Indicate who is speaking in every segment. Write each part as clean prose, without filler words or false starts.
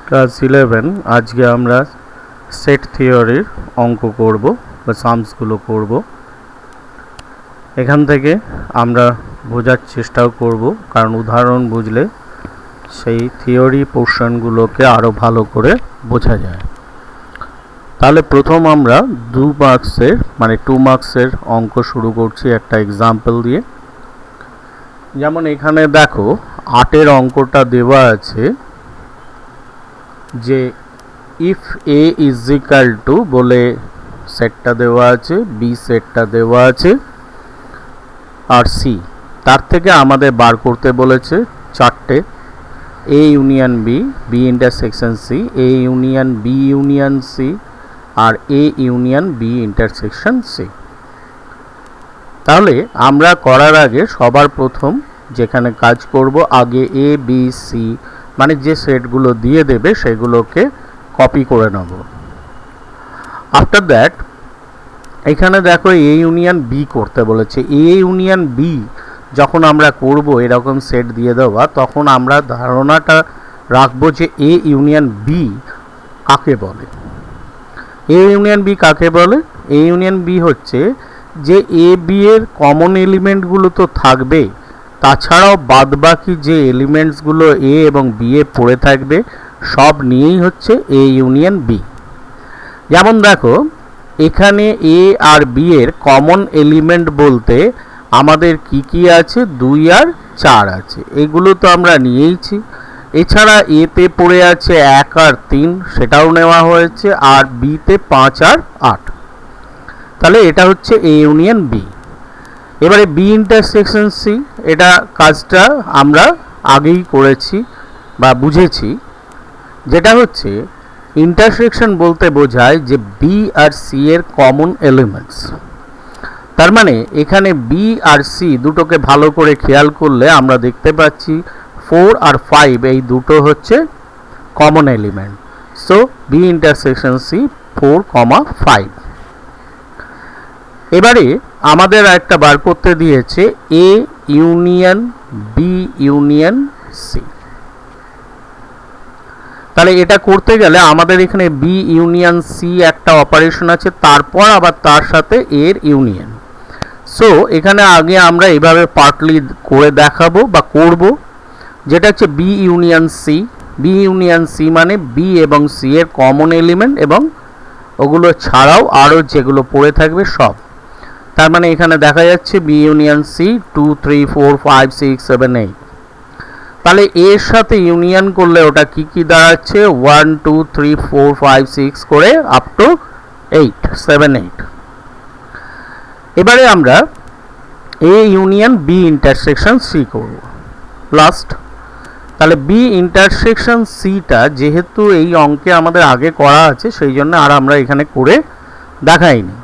Speaker 1: Class 11 আজকে আমরা set থিওরির অঙ্ক করব বা সামসগুলো করব। এখান থেকে আমরা বোঝার চেষ্টাও করব, কারণ উদাহরণ বুঝলে সেই থিওরি পোর্শনগুলোকে আরও ভালো করে বোঝা যায়। তাহলে প্রথম আমরা 2 মার্কসের মানে 2 মার্কসের অঙ্ক শুরু করছি একটা এক্সাম্পল দিয়ে। যেমন এখানে দেখো 8-এর অঙ্কটা দেওয়া আছে যে if A is equal two বলে সেটটা দেওয়া আছে, বি সেটটা দেওয়া আছে আর সি, তার থেকে আমাদের বার করতে বলেছে চারটে A union B, B intersection C, A union B union C আর A union B intersection C. তাহলে আমরা করার আগে সবার প্রথম যেখানে কাজ করব, আগে এ বি সি মানে যে সেটগুলো দিয়ে দেবে সেগুলোকে কপি করে নেব। আফটার দ্যাট এখানে দেখো এ ইউনিয়ন বি করতে বলেছে। এ ইউনিয়ন বি যখন আমরা করব এরকম সেট দিয়ে দেওয়া, তখন আমরা ধারণাটা রাখবো যে এ ইউনিয়ন বি কাকে বলে। এ ইউনিয়ন বি কাকে বলে? এ ইউনিয়ন বি হচ্ছে যে এ বি এর কমন এলিমেন্টগুলো তো থাকবে, তাছাড়াও বাদবাকি যে এলিমেন্টসগুলো এ এবং বি এ পড়ে থাকবে সব নিয়েই হচ্ছে এ ইউনিয়ন বি। যেমন দেখো এখানে এ আর বি এর কমন এলিমেন্ট বলতে আমাদের কি আছে, 2 আর 4 আছে, এগুলো তো আমরা নিয়েইছি। এছাড়া এতে পড়ে আছে 1 আর 3, সেটাও নেওয়া হয়েছে, আর বিতে 5 আর 8। তাহলে এটা হচ্ছে এ ইউনিয়ন বি। এবারে বি ইন্টারসেকশন সি, এটা কাজটা আমরা আগেই করেছি বা বুঝেছি, যেটা হচ্ছে ইন্টারসেকশন বলতে বোঝায় যে বি আর সি এর কমন এলিমেন্টস। তার মানে এখানে বি আর সি দুটোকে ভালো করে খেয়াল করলে আমরা দেখতে পাচ্ছি 4 আর 5 এই দুটো হচ্ছে common element. So B intersection C 4, 5। এবারে আমাদের একটা বার করতে দিয়েছে A union B union C. তাহলে এটা করতে গেলে আমাদের এখানে বি ইউনিয়ন সি একটা অপারেশন আছে, তারপর আবার তার সাথে এর ইউনিয়ন। সো এখানে আগে আমরা এইভাবে পার্টলি করে দেখাবো বা করব, যেটা হচ্ছে B union C. B union C মানে বি এবং সি এর কমন এলিমেন্ট এবং ওগুলো ছাড়াও আরও যেগুলো পড়ে থাকবে সব। তার মানে এখানে দেখা যাচ্ছে বি ইউনিয়ন সি 2, 3, 4, 5, 6, 7, 8। তাহলে এর সাথে ইউনিয়ন করলে ওটা কি দাঁড়াচ্ছে 1, 2, 3, 4, 5, 6 করে আপ টু 8, 7, 8। এবারে আমরা A union B intersection C করব লাস্ট। তাহলে বি ইন্টারসেকশন সিটা যেহেতু এই অঙ্কে আমাদের আগে করা আছে, সেই জন্য আর আমরা এখানে করে দেখাইনি।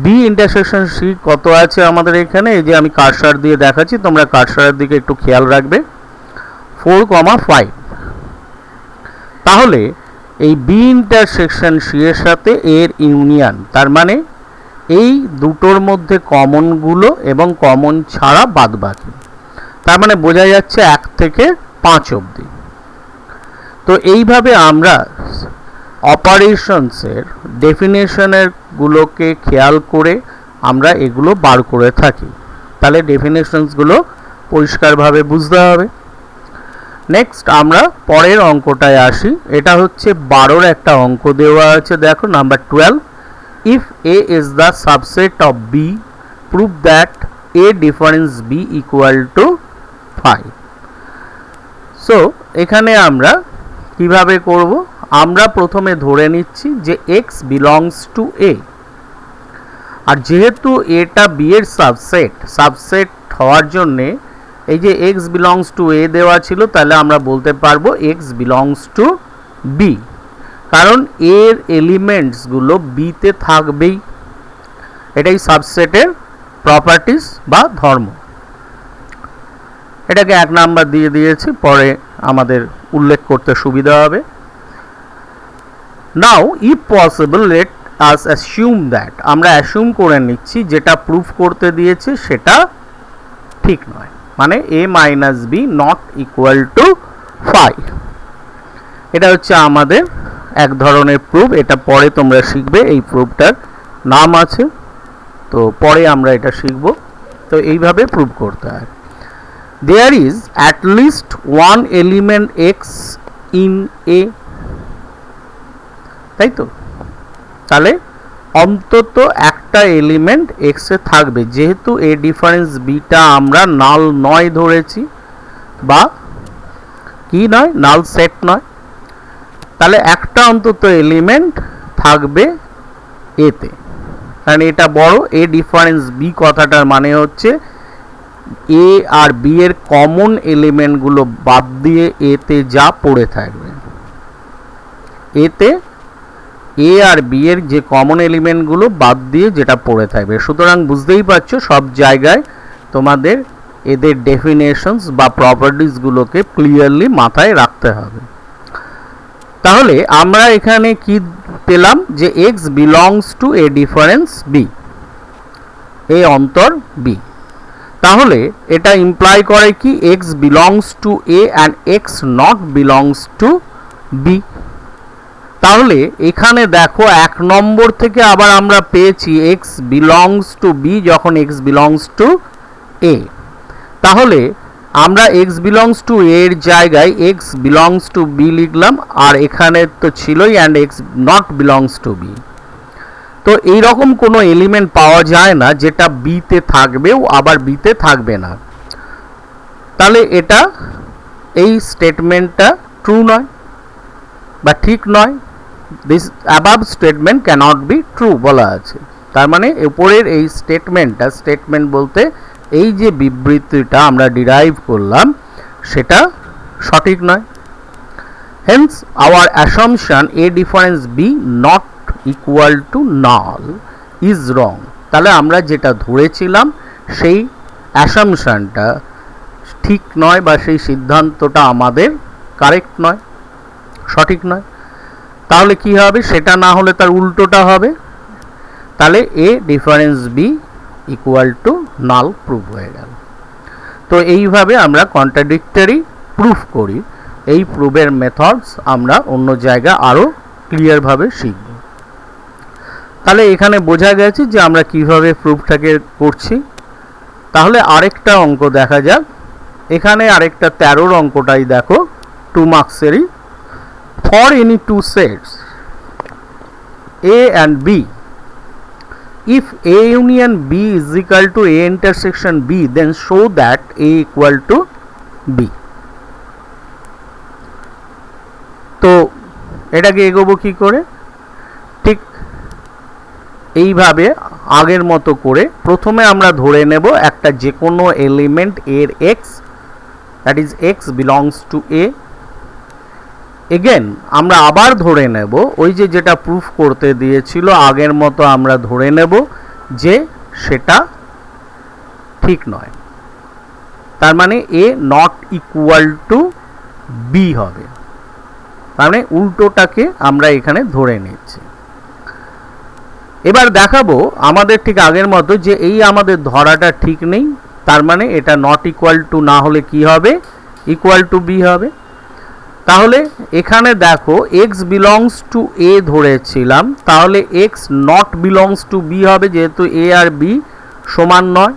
Speaker 1: বি ইন্টারসেকশন সি কত আছে আমাদের এখানে, এই যে আমি কার্সার দিয়ে দেখাচ্ছি, তোমরা কার্সারের দিকে একটু খেয়াল রাখবে, 4, 5। তাহলে এই বি ইন্টারসেকশন সি এর সাথে এর ইউনিয়ন, তার মানে এই দুটোর মধ্যে কমনগুলো এবং কমন ছাড়া বাদবাকি, তার মানে বোঝা যাচ্ছে 1 থেকে 5 অবধি। তো এইভাবে আমরা অপারেশনসের ডেফিনেশনের গুলোকে খেয়াল করে আমরা এগুলো বার করে থাকি। তাহলে ডেফিনেশনসগুলো পরিষ্কারভাবে বুঝতে হবে। নেক্সট আমরা পরের অঙ্কটায় আসি। এটা হচ্ছে 12-র একটা অঙ্ক দেওয়া আছে, দেখো number 12। If A is the subset of B, prove that A difference B equal to 5। সো এখানে আমরা কিভাবে করব, আমরা প্রথমে ধরে নিচ্ছি যে x বিলংস টু এ, আর যেহেতু এটা বি এর সাবসেট হওয়ার জন্যে এই যে x বিলংস টু এ দেওয়া ছিল, তাহলে আমরা বলতে পারবো x বিলংস টু বি, কারণ এর এলিমেন্টসগুলো বিতে থাকবেই। এটাই সাবসেটের প্রপার্টিস বা ধর্ম। এটাকে 1 নাম্বার দিয়ে দিয়েছি, পরে আমাদের উল্লেখ করতে সুবিধা হবে। নাও if possible let us assume that, আমরা অ্যাসিউম করে নিচ্ছি যেটা প্রুফ করতে দিয়েছে সেটা ঠিক নয়, মানে a minus B not equal to 5। এটা হচ্ছে আমাদের এক ধরনের প্রুফ। এটা পরে তোমরা শিখবে, এই প্রুফটার নাম আছে, তো পরে আমরা এটা শিখব। তো এইভাবে প্রুফ করতে হয়। There is at least one element X in A, তাই তো? তাহলে অন্তত একটা এলিমেন্ট এক্স এ থাকবে, যেহেতু এ ডিফারেন্স বিটা আমরা নাল নয় ধরেছি, বা কি নয়, নাল সেট নয়, তাহলে একটা অন্তত এলিমেন্ট থাকবে এতে। কারণ এটা বড়, এ ডিফারেন্স বি কথাটার মানে হচ্ছে এ আর বি এর কমন এলিমেন্টগুলো বাদ দিয়ে এতে যা পড়ে থাকবে, এতে এ আর বি এর যে কমন এলিমেন্টগুলো বাদ দিয়ে যেটা পড়ে থাকবে। সুতরাং বুঝতেই পারছো সব জায়গায় তোমাদের এদের ডেফিনেশনস বা প্রপার্টিসগুলোকে ক্লিয়ারলি মাথায় রাখতে হবে। তাহলে আমরা এখানে কি পেলাম, যে x belongs to A difference B, A অন্তর বি। তাহলে এটা ইমপ্লাই করে কি x belongs to A and x not belongs to B. তাহলে এখানে দেখো 1 নম্বর থেকে আবার আমরা পেয়েছি এক্স বিলংস টু বি যখন এক্স বিলংস টু এ। তাহলে আমরা এক্স বিলংস টু এর জায়গায় এক্স বিলংস টু বি লিখলাম, আর এখানে তো ছিলই and x not belongs to B. তো এইরকম কোনো এলিমেন্ট পাওয়া যায় না যেটা বিতে থাকবেও আবার বিতে থাকবে না। তাহলে এটা, এই স্টেটমেন্টটা ট্রু নয় বা ঠিক নয়। This above statement cannot be true বলা আছে। তার মানে উপরের এই স্টেটমেন্টটা, স্টেটমেন্ট বলতে এই যে বিবৃতিটা আমরা ডিরাইভ করলাম সেটা সঠিক নয়। Hence our assumption A difference B not equal to null is wrong. তাহলে আমরা যেটা ধরেছিলাম সেই অ্যাসাম্পশনটা ঠিক নয়, বা সেই সিদ্ধান্তটা আমাদের কারেক্ট নয়, সঠিক নয়। তাহলে কি হবে, সেটা না হলে তার উল্টোটা হবে। তাহলে A difference B equal to null proof হয়ে গেল। তো এইভাবে আমরা কন্ট্রাডিক্টরি প্রুফ করি। এই প্রুফের মেথডস আমরা অন্য জায়গায় আরও ক্লিয়ারভাবে শিখব। তাহলে এখানে বোঝা গেছে যে আমরা কিভাবে প্রুফটাকে করছি। তাহলে আরেকটা অঙ্ক দেখা যাক। এখানে আরেকটা 13 অঙ্কটাই দেখো, 2 মার্কসেরই। For any two sets A and B, if A union B is equal to A intersection B, then show that A equal to B. তো এটাকে এগোবো কি করে, ঠিক এইভাবে আগের মতো করে প্রথমে আমরা ধরে নেব একটা যে কোনো এলিমেন্ট এর x, that is x belongs to A। Again আমরা আবার ধরে নেব ওই যে যেটা প্রুফ করতে দিয়েছিল আগের মতো আমরা ধরে নেব যে সেটা ঠিক নয়। তার মানে এ নট ইকুয়াল টু বি হবে। তার মানে উল্টোটাকে আমরা এখানে ধরে নিচ্ছি। এবার দেখাবো আমাদের ঠিক আগের মতো যে এই আমাদের ধরাটা ঠিক নেই, তার মানে এটা নট ইকুয়াল টু না হলে কি হবে, ইকুয়াল টু বি হবে। তাহলে এখানে দেখো x বিলংস টু a ধরেছিলাম, তাহলে x not belongs two b হবে, যেহেতু a আর b সমান নয়।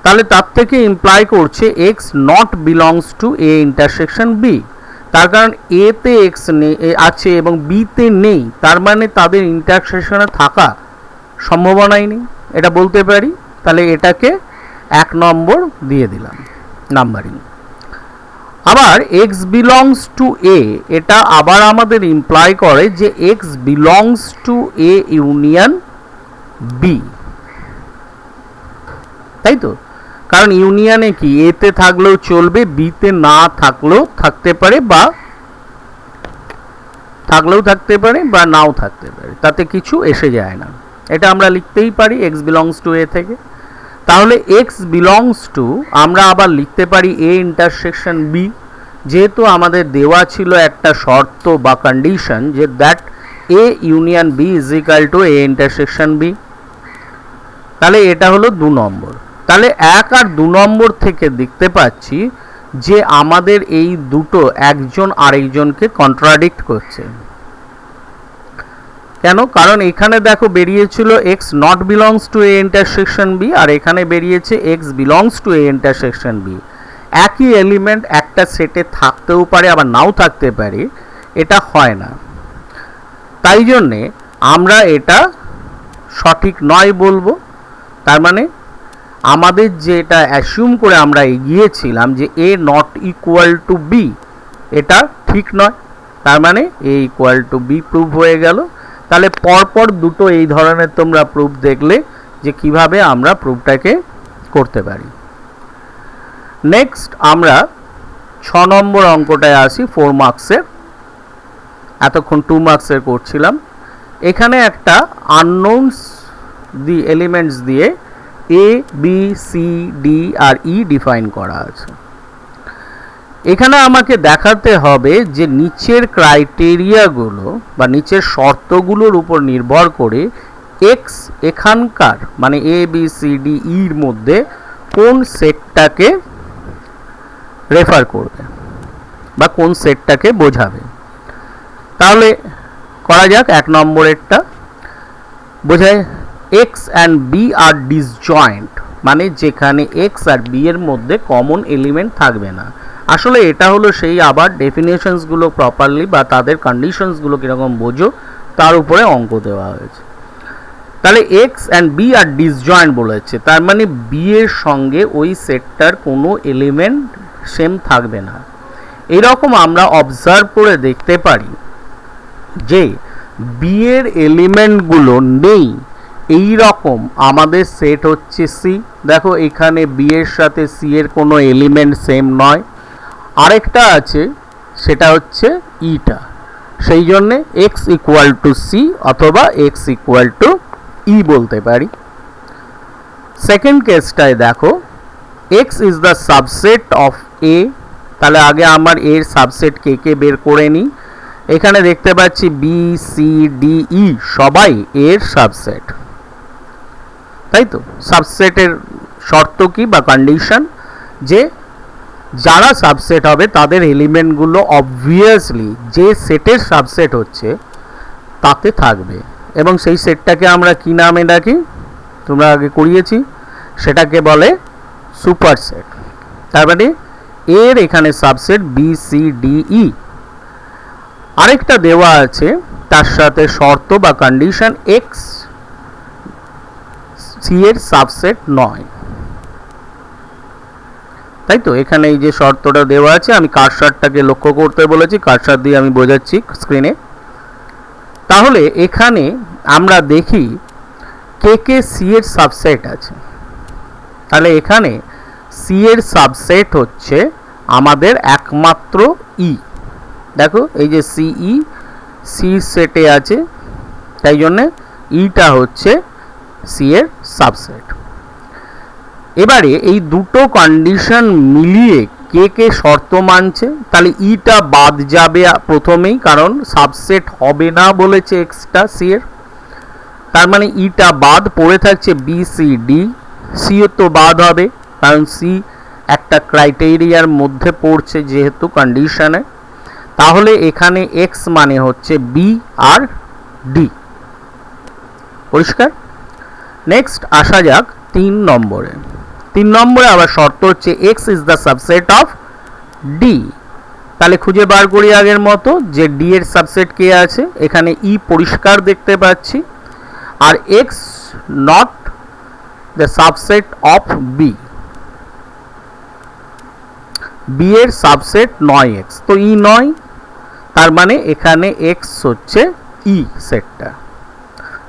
Speaker 1: তাহলে তার থেকে ইমপ্লাই করছে x not belongs two a intersection b। তার কারণ a তে x আছে এবং b তে নেই, তার মানে তাদের ইন্টারসেকশনে থাকা সম্ভাবনাই নেই, এটা বলতে পারি। তাহলে এটাকে 1 নম্বর দিয়ে দিলাম নাম্বারিং। আবার x বিলংস টু a, এটা আবার আমাদের ইমপ্লাই করে যে x belongs two a union b, তাই তো? কারণ ইউনিয়নে কি a তে থাকলেও চলবে, b তে না থাকলেও থাকতে পারে, বা থাকলেও থাকতে পারে বা নাও থাকতে পারে, তাতে কিছু এসে যায় না। এটা আমরা লিখতেই পারি x বিলংস টু a থেকে। তাহলে x বিলংস টু আমরা আবার লিখতে পারি a ইন্টারসেকশন b, যেহেতু আমাদের দেওয়া ছিল একটা শর্ত বা কন্ডিশন যে that a union b is equal to a intersection b। তাহলে এটা হলো 2 নম্বর। তাহলে 1 আর 2 নম্বর থেকে দেখতে পাচ্ছি যে আমাদের এই দুটো একজন আরেকজনকে কন্ট্রাডিক্ট করছে। কেন? কারণ এখানে দেখো বেরিয়েছিল x not belongs to A intersection B, আর এখানে বেরিয়েছে x belongs to A intersection B. একই এলিমেন্ট একটা সেটে থাকতেও পারে আবার নাও থাকতে পারে, এটা হয় না। তাই জন্যে আমরা এটা সঠিক নয় বলবো। তার মানে আমাদের যেটা অ্যাসিউম করে আমরা এগিয়েছিলাম যে এ নট ইকুয়াল টু বি, এটা ঠিক নয়। তার মানে এ ইকুয়াল টু বি প্রুভ হয়ে গেল। তাহলে পরপর দুটো এই ধরনের তোমরা প্রুফ দেখলে যে কিভাবে আমরা প্রুফটাকে করতে পারি। নেক্সট আমরা 6 নম্বর অঙ্কটায় আসি, 4 মার্কসের। এতক্ষণ 2 মার্কসের করছিলাম। এখানে একটা আননোনস দি এলিমেন্টস দিয়ে এ বি সি ডি আর ই ডিফাইন করা আছে। এখানে আমাকে দেখাতে হবে যে নিচের ক্রাইটেরিয়াগুলো বা নিচের শর্তগুলোর উপর নির্ভর করে এক্স এখানকার মানে এ বি সি ডি ইর মধ্যে কোন সেটটাকে রেফার করবে বা কোন সেটটাকে বোঝাবে। তাহলে করা যাক। 1 নম্বরেরটা বোঝায় X and B are disjoint, মানে যেখানে এক্স আর বি এর মধ্যে কমন এলিমেন্ট থাকবে না। আসলে এটা হলো সেই আবার ডেফিনেশনসগুলো প্রপারলি বা তাদের কন্ডিশনসগুলো কীরকম বোঝো তার উপরে অঙ্ক দেওয়া হয়েছে। তাহলে X and B are disjoint বলেছে, তার মানে বি এর সঙ্গে ওই সেটটার কোনো এলিমেন্ট সেম থাকবে না। এরকম আমরা অবজার্ভ করে দেখতে পারি যে বি এর এলিমেন্টগুলো নেই এই রকম আমাদের সেট হচ্ছে সি। দেখো এখানে বি এর সাথে সি এর কোনো এলিমেন্ট সেম নয়। আরেকটা আছে সেটা হচ্ছে ইটা, সেই জন্যে এক্স ইকুয়াল টু সি অথবা এক্স ইকুয়াল টু ই বলতে পারি। সেকেন্ড কেসটায় দেখো x is the subset of A, তাহলে আগে আমার এর সাবসেট কে কে বের করে নিই। এখানে দেখতে পাচ্ছি বি সি ডি ই সবাই এর সাবসেট, তাই তো? সাবসেটের শর্ত কি বা কন্ডিশন, যে যারা সাবসেট হবে তাদের এলিমেন্টগুলো অবভিয়াসলি যে সেটের সাবসেট হচ্ছে তাতে থাকবে, এবং সেই সেটটাকে আমরা কি নামে ডাকি? তোমরা আগে করিয়েছি, সেটাকে বলে সুপারসেট। তার মানে এর এখানে subset B C D E. আরেকটা দেওয়া আছে তার সাথে শর্ত বা কন্ডিশন এক্স সি এর সাবসেট নয়, তাই তো? এখানে এই যে শর্তটা দেওয়া আছে, আমি কার্সারটাকে লক্ষ্য করতে বলেছি, কার্সার দিয়ে আমি বোঝাচ্ছি স্ক্রিনে। তাহলে এখানে আমরা দেখি কে কে সি এর সাবসেট আছে। তাহলে এখানে সি এর সাবসেট হচ্ছে আমাদের একমাত্র ই। দেখো এই যে সিই সি সেটে আছে, তাই জন্যে ইটা হচ্ছে সি এর সাবসেট। এবারে এই দুটো কন্ডিশন মিলিয়ে কে কে শর্ত মানছে, তাহলে ইটা বাদ যাবে প্রথমেই, কারণ সাবসেট হবে না বলেছে এক্সটা সি এর। তার মানে ইটা বাদ, পড়ে থাকছে বি সি ডি। সিও তো বাদ হবে কারণ সি একটা ক্রাইটেরিয়ার মধ্যে পড়ছে যেহেতু কন্ডিশনে। তাহলে এখানে এক্স মানে হচ্ছে বি আর ডি। পরিষ্কার? নেক্সট আসা যাক 3 নম্বরে। 3 নম্বরে আবার শর্ত হচ্ছে x is the subset of D. তাহলে খুঁজে বার করি আগের মতো যে ডি এর সাবসেট কে আছে। এখানে ই পরিষ্কার দেখতে পাচ্ছি, আর x not the subset of B. B এর সাবসেট নয় এক্স, তো ই নয়, তার মানে এখানে এক্স হচ্ছে ই সেটটা।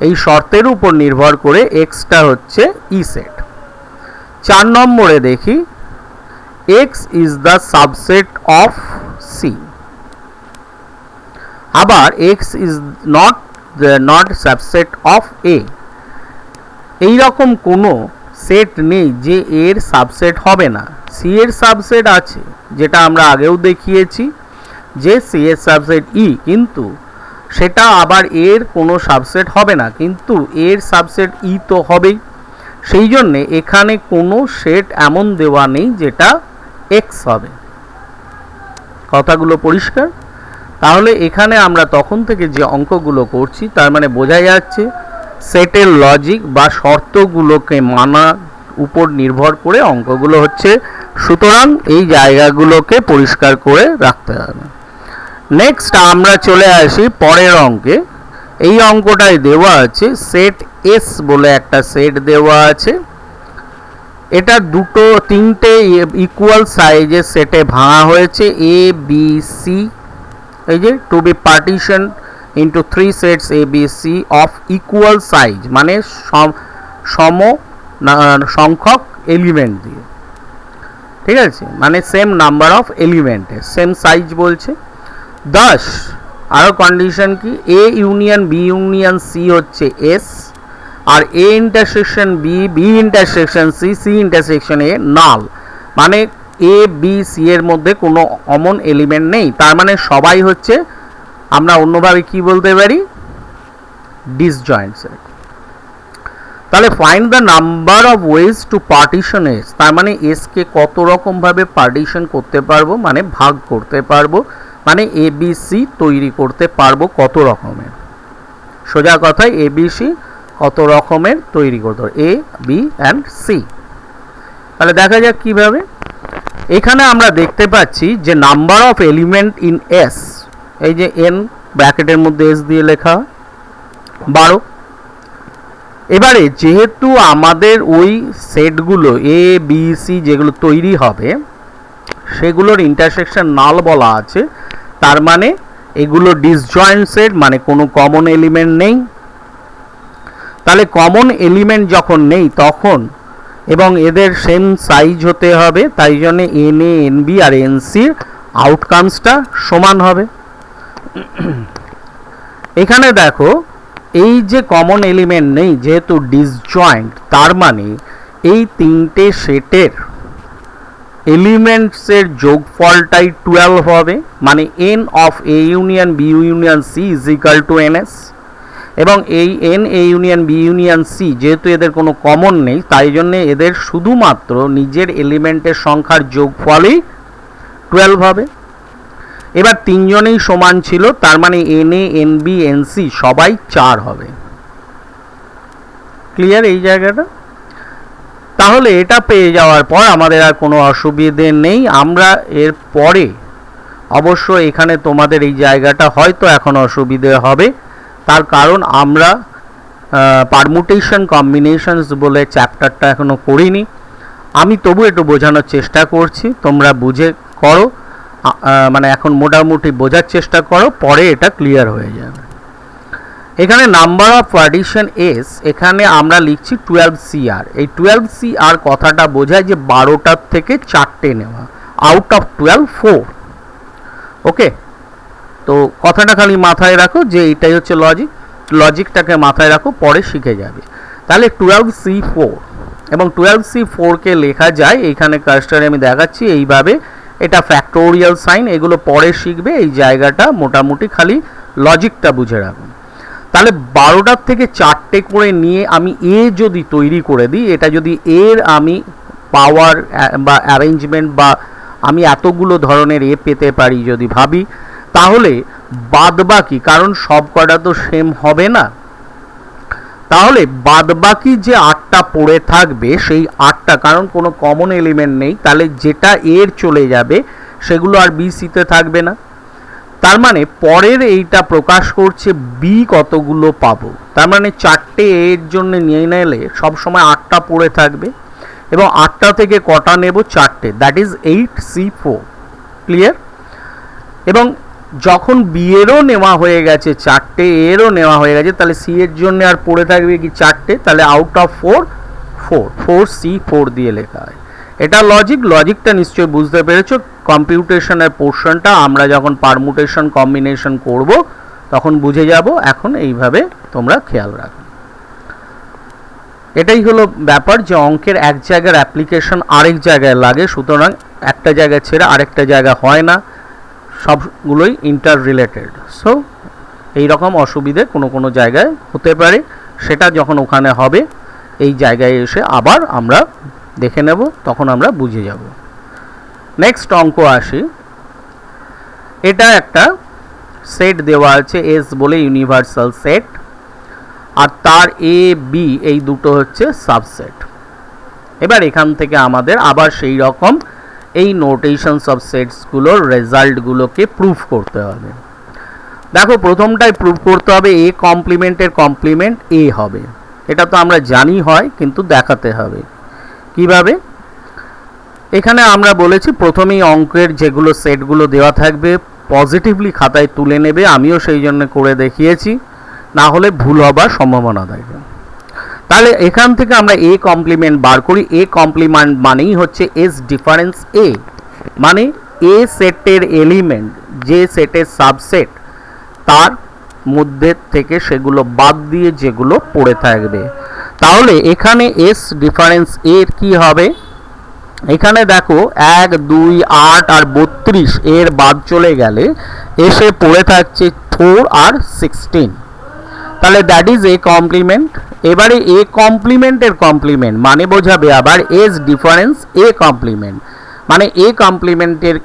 Speaker 1: এই শর্তের উপর নির্ভর করে এক্সটা হচ্ছে ই সেট। 4 নম্বরে দেখি x is the subset of C. আবার x is not subset of A. এইরকম কোনো সেট নেই যে এর সাবসেট হবে না। সি এর সাবসেট আছে, যেটা আমরা আগেও দেখিয়েছি যে সি এর সাবসেট ই, কিন্তু সেটা আবার এর কোনো সাবসেট হবে না, কিন্তু এর সাবসেট ই তো হবেই। সেই জন্যে এখানে কোনো সেট এমন দেওয়া নেই যেটা এক্স হবে। কথাগুলো পরিষ্কার? তাহলে এখানে আমরা তখন থেকে যে অঙ্কগুলো করছি তার মানে বোঝা যাচ্ছে সেটের লজিক বা শর্তগুলোকে মানার উপর নির্ভর করে অঙ্কগুলো হচ্ছে, সুতরাং এই জায়গাগুলোকে পরিষ্কার করে রাখতে হবে। নেক্সট আমরা চলে আসি পরের অঙ্কে। এই অঙ্কটায় দেওয়া আছে সেট এস বলে একটা সেট দেওয়া আছে। এটা তিনটে ইকুয়াল সাইজের সেটে ভাঙা হয়েছে, এ বি সি, এই যে to be partition into 3 sets A B C of equal size, মানে সম সংখ্যক এলিমেন্ট দিয়ে, ঠিক আছে, মানে সেম নাম্বার অফ এলিমেন্টের সেম সাইজ বলছে। 10 আরও কন্ডিশন কি, A union B union C হচ্ছে এস, আর A intersection B, B intersection C, C intersection A null, মানে এ বি সি এর মধ্যে কোনো কমন এলিমেন্ট নেই, তার মানে সবাই হচ্ছে, আমরা অন্যভাবে কি বলতে পারি, ডিসজয়েন্ট সেট। তাহলে find the number of ways to partition S, তার মানে এস কে কত রকম ভাবে পার্টিশন করতে পারবো, মানে ভাগ করতে পারবো, মানে এ বি সি তৈরি করতে পারবো কত রকমের, সোজা কথায় এ বি সি কত রকমের তৈরি করতে পারবো, এ বি অ্যান্ড সি। তাহলে দেখা যাক কিভাবে। এখানে আমরা দেখতে পাচ্ছি যে number of element in S, এই যে এন ব্র্যাকেটের মধ্যে এস দিয়ে লেখা 12। এবারে যেহেতু আমাদের ওই সেটগুলো এ বি সি যেগুলো তৈরি হবে সেগুলোর ইন্টারসেকশন নাল বলা আছে, তার মানে এগুলো ডিসজয়েন্ট সেট, মানে কোনো কমন এলিমেন্ট নেই। তাহলে কমন এলিমেন্ট যখন নেই তখন, এবং এদের সেম সাইজ হতে হবে, তাই জন্য এন এ এন বি আর এন সির আউটকামসটা সমান হবে। এখানে দেখো এই যে কমন এলিমেন্ট নেই যেহেতু ডিসজয়েন্ট, তার মানে এই তিনটে সেটের এলিমেন্টসের যোগফলটাই 12 হবে, মানে N of A union B union C is equal to N S, এবং এই N A union B union C যেহেতু এদের কোনো কমন নেই তাই জন্য এদের শুধুমাত্র নিজের এলিমেন্টের সংখ্যার যোগফলই 12 হবে। এবার তিনজনেই সমান ছিল, তার মানে N A N B N C সবাই 4 হবে। ক্লিয়ার এই জায়গাটা? তাহলে এটা পেয়ে যাওয়ার পর আমাদের আর কোনো অসুবিধে নেই। আমরা এর পরে অবশ্য এখানে তোমাদের এই জায়গাটা হয়তো এখন অসুবিধে হবে, তার কারণ আমরা পারমুটেশন কম্বিনেশনস বলে চ্যাপ্টারটা এখনো করিনি। আমি তবু একটু বোঝানোর চেষ্টা করছি, তোমরা বুঝে করো, মানে এখন মোটামুটি বোঝার চেষ্টা করো, পরে এটা ক্লিয়ার হয়ে যাবে। এখানে নাম্বার অফ পার্টিশন এস, এখানে আমরা লিখছি 12CR। এই 12CR কথাটা বোঝায় যে 12টার থেকে 4টে নেওয়া, আউট অফ 12 4। ওকে, তো কথাটা খালি মাথায় রাখো যে এইটাই হচ্ছে লজিকটাকে মাথায় রাখো, পরে শিখে যাবে। তাহলে 12C4, এবং 12C4কে লেখা যায়, এইখানে কার্সরে আমি দেখাচ্ছি এইভাবে, এটা ফ্যাক্টোরিয়াল সাইন, এগুলো পরে শিখবে, এই জায়গাটা মোটামুটি খালি লজিকটা বুঝে রাখুন। তাহলে 12টার থেকে 4টে করে নিয়ে আমি এ যদি তৈরি করে দিই, এটা যদি এর আমি পাওয়ার বা অ্যারেঞ্জমেন্ট বা আমি এতগুলো ধরনের এ পেতে পারি যদি ভাবি, তাহলে বাদবাকি, কারণ সব কটা তো সেম হবে না, তাহলে বাদবাকি যে 8টা পড়ে থাকবে সেই 8টা, কারণ কোনো কমন এলিমেন্ট নেই, তাহলে যেটা এর চলে যাবে সেগুলো আর বি সিতে থাকবে না। তার মানে পরের এইটা প্রকাশ করছে বি কতগুলো পাবো, তার মানে 4টে এর জন্য নিয়ে নিলে সবসময় 8টা পড়ে থাকবে, এবং 8টা থেকে কটা নেব, 4টে, দ্যাট ইজ 8C4। ক্লিয়ার? এবং যখন বি এরও নেওয়া হয়ে গেছে 4টে, এরও নেওয়া হয়ে গেছে, তাহলে সি এর জন্য আর পড়ে থাকবে কি 4টে, তাহলে আউট অফ 4 4C4 দিয়ে লেখা হয়। এটা লজিকটা নিশ্চয়ই বুঝতে পেরেছো। কম্পিউটেশনের পোর্শনটা আমরা যখন পারমুটেশন কম্বিনেশন করব তখন বুঝে যাব, এখন এইভাবে তোমরা খেয়াল রাখো। এটাই হলো ব্যাপার যে অঙ্কের এক জায়গার অ্যাপ্লিকেশন আরেক জায়গায় লাগে, সুতরাং একটা জায়গায় ছেড়ে আরেকটা জায়গা হয় না, সবগুলোই ইন্টার রিলেটেড। সো এই রকম অসুবিধে কোনো জায়গায় হতে পারে, সেটা যখন ওখানে হবে এই জায়গায় এসে আবার আমরা দেখে নেব, তখন আমরা বুঝে যাব। নেক্সট অঙ্ক আসি। এটা একটা সেট দেওয়া আছে এস বলে, ইউনিভার্সাল সেট, আর তার এ বি এই দুটো হচ্ছে সাবসেট। এবার এখান থেকে আমাদের আবার সেই রকম এই নোটেশনস অফ সেটসগুলোর রেজাল্টগুলোকে প্রুফ করতে হবে। দেখো প্রথমটাই প্রুফ করতে হবে এ কমপ্লিমেন্টের কমপ্লিমেন্ট এ হবে, এটা তো আমরা জানি হয়, কিন্তু দেখাতে হবে কিভাবে। এখানে আমরা বলেছি প্রথমেই অঙ্কের যেগুলো সেটগুলো দেওয়া থাকবে পজিটিভলি খাতায় তুলে নেবে, আমিও সেই জন্য করে দেখিয়েছি, না হলে ভুল হবার সম্ভাবনা থাকে। তাহলে এখান থেকে আমরা এ কমপ্লিমেন্ট বার করি। এ কমপ্লিমেন্ট মানেই হচ্ছে এস ডিফারেন্স এ, মানে এ সেটের এলিমেন্ট যে সেটের সাবসেট তার মধ্যে থেকে সেগুলো বাদ দিয়ে যেগুলো পড়ে থাকবে। তাহলে এখানে এস ডিফারেন্স এর কি হবে, এখানে দেখো 1, 2, 8 আর 32 এর বাদ চলে গেলে এসে পড়ে থাকছে 4 আর 16। তাহলে দ্যাট ইজ এ কমপ্লিমেন্ট। এবারে এ কমপ্লিমেন্টের কমপ্লিমেন্ট মানে বোঝাবে আবার এস ডিফারেন্স এ কমপ্লিমেন্ট, মানে এ কমপ্লিমেন্টের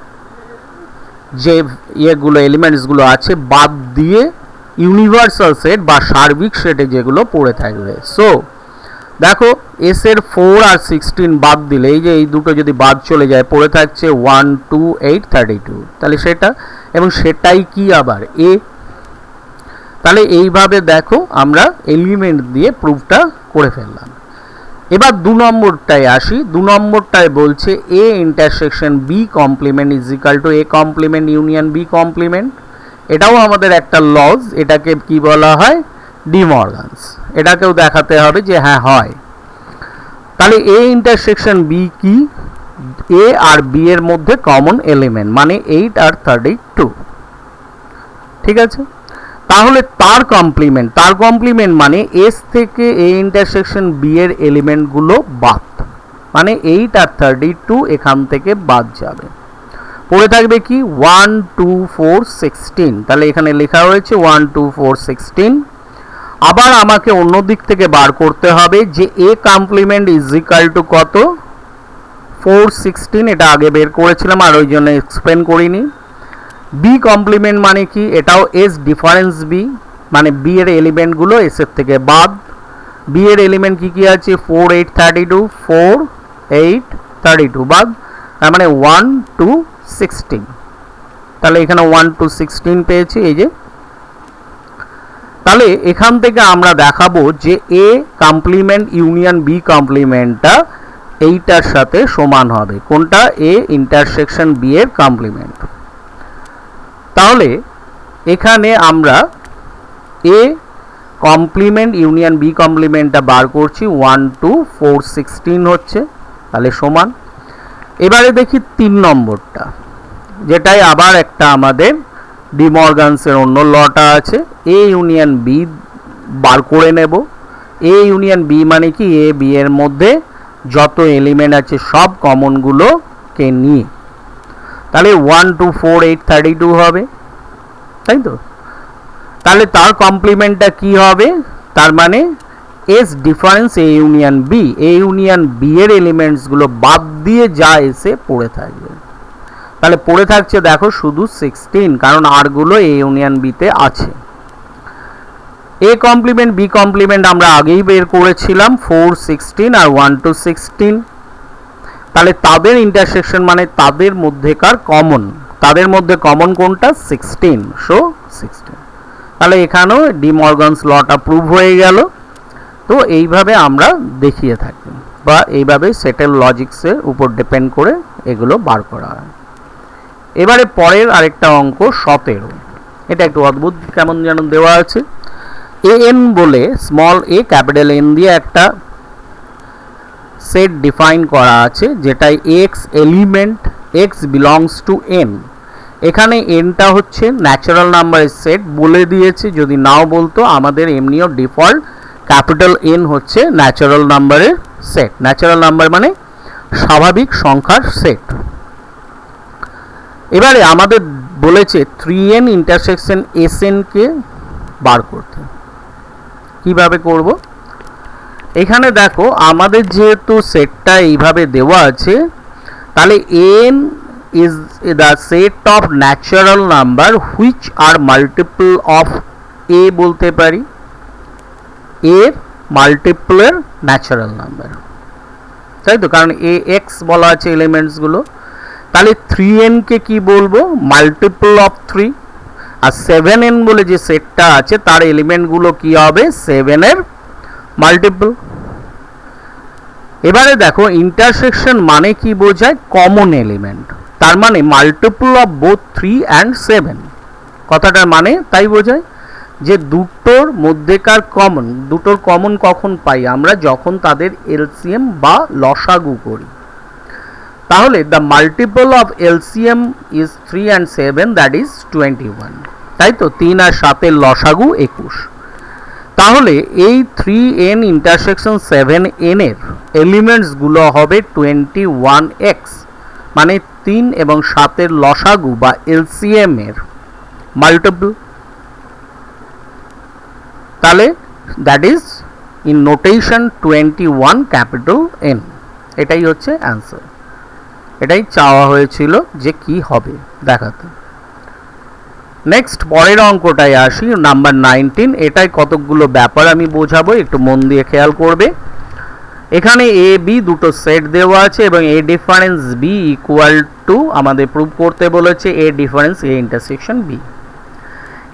Speaker 1: যে ইয়েগুলো এলিমেন্টসগুলো আছে বাদ দিয়ে ইউনিভার্সাল সেট বা সার্বিক সেটে যেগুলো পড়ে থাকবে। সো দেখো এস এর 4 আর 16 বাদ দিলে এই যে এই দুটো যদি বাদ চলে যায় পড়ে থাকছে 1, 2, 8, 32, তাহলে সেটা, এবং সেটাই কি আবার এ। তাহলে এইভাবে দেখো আমরা এলিমেন্ট দিয়ে প্রুফটা করে ফেললাম। এবার 2 নম্বরটায় আসি। 2 নম্বরটায় বলছে A intersection B complement is equal to A complement union B complement. এটাও আমাদের একটা লজ, এটাকে কি বলা হয়, ডি মর্গানস। এটাকেও দেখাতে হবে যে হ্যাঁ হয়। তাহলে এ ইন্টারসেকশন বি কি, এ আর বি এর মধ্যে কমন এলিমেন্ট মানে 8 আর 32, ঠিক আছে। তাহলে তার কমপ্লিমেন্ট মানে এস থেকে এ ইন্টারসেকশন বি এর এলিমেন্টগুলো বাদ, মানে 8 আর 32 এখান থেকে বাদ যাবে, পড়ে থাকবে কি 1, 2, 4, 16। তাহলে এখানে লেখা হয়েছে 1, 2, 4, 16। আবার আমাকে অন্য দিক থেকে বার করতে হবে যে A complement is equal to কত, 4, 16, এটা আগে বের করেছিলাম আর ওই জন্য এক্সপ্লেন করিনি। বি কমপ্লিমেন্ট মানে কি, এটাও এস ডিফারেন্স বি, মানে বি এর এলিমেন্টগুলো এস এর থেকে বাদ। বি এর এলিমেন্ট কি কি আছে, 4, 8, 32, 4, 8, 32 বাদ, তার মানে 1, 2, 16। তাহলে এখানে 1, 2, 16 পেয়েছি এই যে। তাহলে এখান থেকে আমরা দেখাবো যে এ কমপ্লিমেন্ট ইউনিয়ন বি কমপ্লিমেন্টটা এইটার সাথে সমান হবে, কোনটা, এ ইন্টারসেকশন বি এর কমপ্লিমেন্ট। তাহলে এখানে আমরা এ কমপ্লিমেন্ট ইউনিয়ন বি কমপ্লিমেন্টটা বার করছি, 1, 2, 4, 16 হচ্ছে, তাহলে সমান। এবারে দেখি 3 নম্বরটা, যেটাই আবার একটা আমাদের ডি মর্গানসের অন্য লটা আছে। এ ইউনিয়ন বি বার করে নেব। এ ইউনিয়ন বি মানে কি, এ বি এর মধ্যে যত এলিমেন্ট আছে সব কমনগুলোকে নিয়ে, তাহলে 1, 2, 4, 8, 32 হবে, তাই তো। তাহলে তার কমপ্লিমেন্টটা কি হবে, তার মানে S difference A union B, A union B এর এলিমেন্টসগুলো বাদ দিয়ে যা এসে পড়ে থাকবে। তাহলে পড়ে থাকছে দেখো শুধু 16, কারণ আরগুলো এ ইউনিয়ন বিতে আছে। এ কমপ্লিমেন্ট বি কমপ্লিমেন্ট আমরা আগেই বের করেছিলাম, 4, 16 আর 1, 2, 16। তাহলে তাদের ইন্টারসেকশন মানে তাদের মধ্যেকার কমন, তাদের মধ্যে কমন কোনটা, 16, সো 16। তাহলে এখানেও ডি মর্গানস লটা প্রুভ হয়ে গেল। তো এইভাবে আমরা দেখিয়ে থাকি, বা এইভাবে সেটেল লজিক্সের উপর ডিপেন্ড করে এগুলো বার করা হয়। এবারে পরের আরেকটা অঙ্ক 17, এটা একটু অদ্ভুত কেমন যেন দেওয়া আছে। এ এন বলে স্মল এ ক্যাপিটাল এন দিয়ে একটা সেট ডিফাইন করা আছে, যেটাই x element x belongs two N. এখানে এনটা হচ্ছে ন্যাচারাল নাম্বারের সেট বলে দিয়েছে, যদি নাও বলতো আমাদের এমনিও ডিফল্ট ক্যাপিটাল এন হচ্ছে ন্যাচারাল নাম্বারের সেট। ন্যাচারাল নাম্বার মানে স্বাভাবিক সংখ্যার সেট। এবারে আমাদের বলেছে 3n ইন্টারসেকশন এসএন কে বার করতে। কিভাবে করব, এখানে দেখো আমাদের যেহেতু সেটটা এইভাবে দেওয়া আছে, তাহলে N is the set of natural number which are multiple of a বলতে পারি a মাল্টিপলের ন্যাচারাল নাম্বার, তাই তো, কারণ এ এক্স বলা আছে এলিমেন্টসগুলো। তাহলে 3n কে কি বলবো, মাল্টিপল অফ 3, আর 7n বলে যে সেটটা আছে তার এলিমেন্টগুলো কি হবে, 7 এর মাল্টিপল। এবারে দেখো ইন্টারসেকশন মানে কি বোঝায়, কমন এলিমেন্ট, তার মানে মাল্টিপল অফ বোথ 3 অ্যান্ড 7, কথাটার মানে তাই বোঝায় যে দুটোর মধ্যেকার কমন, দুটোর কমন কখন পাই আমরা, যখন তাদের এলসিএম বা লসাগু করি। তাহলে the multiple of LCM is 3 and 7, that is 21, তাই তো, 3 আর 7 এর লসাগু 21। তাহলে এই 3n ইন্টারসেকশন 7n এর এলিমেন্টসগুলো হবে 21x, মানে 3 এবং 7 এর লসাগু বা এলসিএম এর মাল্টিপল। তাহলে that is in notation 21 capital N, এটাই হচ্ছে অ্যান্সার, এটাই চাওয়া হয়েছিল যে কি হবে দেখাতে। নেক্সট পরের অঙ্কটায় আসি, নাম্বার 19। এটাই কতকগুলো ব্যাপার আমি বোঝাবো, একটু মন দিয়ে খেয়াল করবে। এখানে এ বি দুটো সেট দেওয়া আছে এবং A difference B equal to আমাদের প্রুভ করতে বলেছে A difference A intersection B.